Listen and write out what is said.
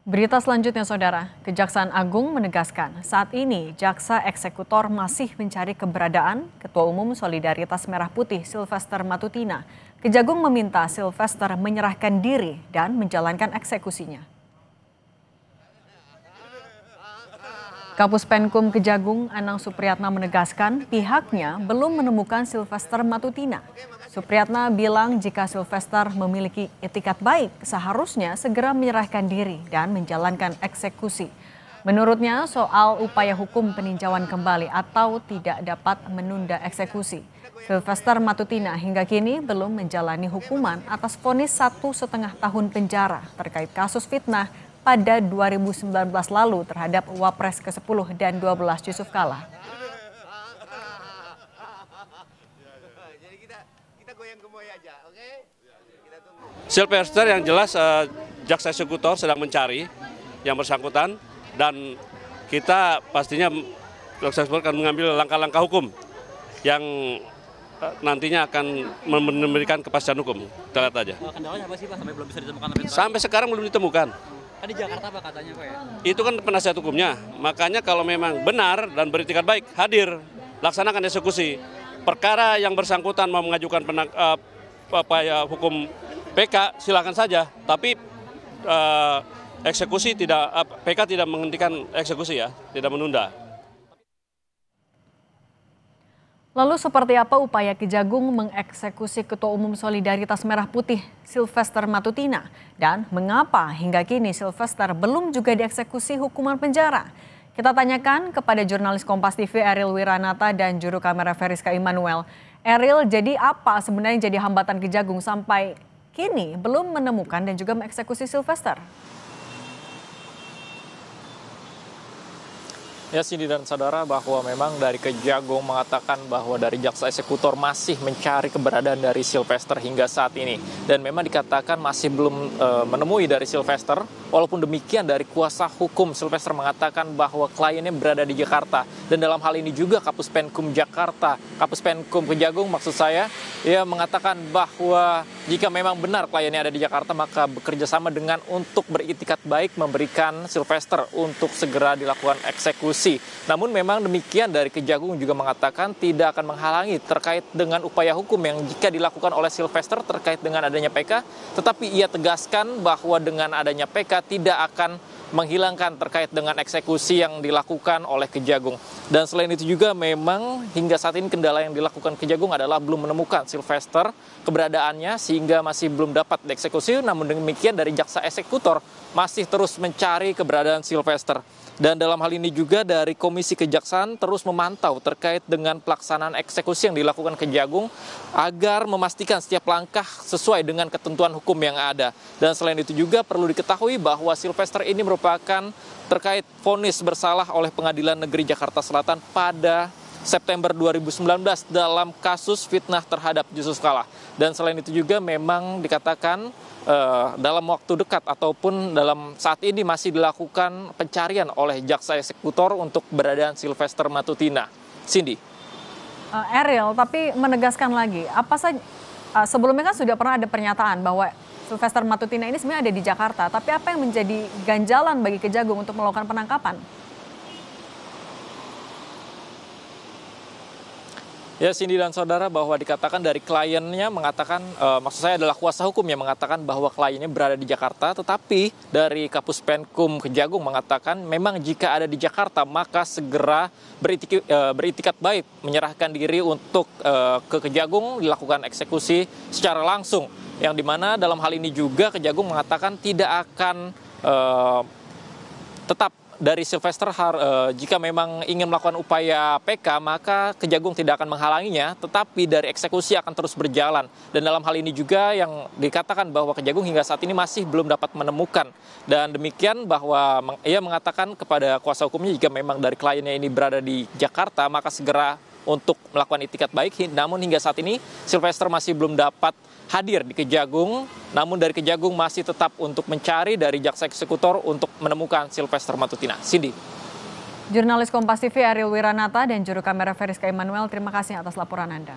Berita selanjutnya, Saudara. Kejaksaan Agung menegaskan saat ini jaksa eksekutor masih mencari keberadaan Ketua Umum Solidaritas Merah Putih Sylvester Matutina. Kejagung meminta Sylvester menyerahkan diri dan menjalankan eksekusinya. Kapus Penkum Kejagung Anang Supriyatna menegaskan pihaknya belum menemukan Sylvester Matutina. Supriyatna bilang jika Sylvester memiliki etikat baik, seharusnya segera menyerahkan diri dan menjalankan eksekusi. Menurutnya soal upaya hukum peninjauan kembali atau tidak dapat menunda eksekusi. Sylvester Matutina hingga kini belum menjalani hukuman atas vonis 1,5 tahun penjara terkait kasus fitnah pada 2019 lalu terhadap Wapres ke-10 dan 12 Yusuf Kala. Sylvester yang jelas jaksa eksekutor sedang mencari yang bersangkutan dan kita pastinya jaksa eksekutor akan mengambil langkah-langkah hukum yang nantinya akan memberikan kepastian hukum. Kita lihat aja. Kendalanya apa sih Pak sampai belum bisa ditemukan? Sampai sekarang belum ditemukan. Kan di Jakarta Pak katanya Pak ya? Itu kan penasihat hukumnya. Makanya kalau memang benar dan beretikat baik, hadir, laksanakan eksekusi. Perkara yang bersangkutan mau mengajukan hukum PK silakan saja, tapi eksekusi tidak, PK tidak menghentikan eksekusi ya, tidak menunda. Lalu seperti apa upaya Kejagung mengeksekusi Ketua Umum Solidaritas Merah Putih Sylvester Matutina? Dan mengapa hingga kini Sylvester belum juga dieksekusi hukuman penjara? Kita tanyakan kepada jurnalis Kompas TV Ariel Wiranata dan juru kamera Veriska Immanuel. Ariel, jadi apa sebenarnya jadi hambatan Kejagung sampai kini belum menemukan dan juga mengeksekusi Sylvester? Ya, Cindy dan saudara, bahwa memang dari Kejagung mengatakan bahwa dari jaksa eksekutor masih mencari keberadaan dari Sylvester hingga saat ini. Dan memang dikatakan masih belum menemui dari Sylvester. Walaupun demikian dari kuasa hukum Sylvester mengatakan bahwa kliennya berada di Jakarta. Dan dalam hal ini juga Kapus Penkum Jakarta, Kapus Penkum Kejagung maksud saya, ia mengatakan bahwa jika memang benar kliennya ada di Jakarta, maka bekerja sama dengan untuk beritikat baik memberikan Sylvester untuk segera dilakukan eksekusi. Namun memang demikian dari Kejagung juga mengatakan tidak akan menghalangi terkait dengan upaya hukum yang jika dilakukan oleh Sylvester terkait dengan adanya PK, tetapi ia tegaskan bahwa dengan adanya PK tidak akan menghilangkan terkait dengan eksekusi yang dilakukan oleh Kejagung. Dan selain itu juga memang hingga saat ini kendala yang dilakukan Kejagung adalah belum menemukan Sylvester keberadaannya sehingga masih belum dapat dieksekusi. Namun demikian dari jaksa eksekutor masih terus mencari keberadaan Sylvester. Dan dalam hal ini juga dari Komisi Kejaksaan terus memantau terkait dengan pelaksanaan eksekusi yang dilakukan Kejagung agar memastikan setiap langkah sesuai dengan ketentuan hukum yang ada. Dan selain itu juga perlu diketahui bahwa Sylvester ini merupakan terkait vonis bersalah oleh Pengadilan Negeri Jakarta Selatan pada September 2019 dalam kasus fitnah terhadap Yusuf Kala. Dan selain itu juga memang dikatakan dalam waktu dekat ataupun dalam saat ini masih dilakukan pencarian oleh jaksa eksekutor untuk keberadaan Sylvester Matutina. Cindy. Ariel, tapi menegaskan lagi, apa saja sebelumnya kan sudah pernah ada pernyataan bahwa Sylvester Matutina ini sebenarnya ada di Jakarta, tapi apa yang menjadi ganjalan bagi Kejagung untuk melakukan penangkapan? Ya, Cindy dan saudara, bahwa dikatakan dari kliennya mengatakan, maksud saya adalah kuasa hukum yang mengatakan bahwa kliennya berada di Jakarta, tetapi dari Kapus Penkum Kejagung mengatakan memang jika ada di Jakarta maka segera beritikat baik menyerahkan diri untuk ke Kejagung dilakukan eksekusi secara langsung. Yang dimana dalam hal ini juga Kejagung mengatakan tidak akan tetap dari Sylvester jika memang ingin melakukan upaya PK, maka Kejagung tidak akan menghalanginya, tetapi dari eksekusi akan terus berjalan. Dan dalam hal ini juga yang dikatakan bahwa Kejagung hingga saat ini masih belum dapat menemukan. Dan demikian bahwa ia mengatakan kepada kuasa hukumnya jika memang dari kliennya ini berada di Jakarta, maka segera untuk melakukan itikat baik. Namun hingga saat ini Sylvester masih belum dapat hadir di Kejagung, namun dari Kejagung masih tetap untuk mencari dari jaksa eksekutor untuk menemukan Sylvester Matutina. Cindy. Jurnalis Kompas TV Ariel Wiranata dan juru kamera Veriska Immanuel, terima kasih atas laporan Anda.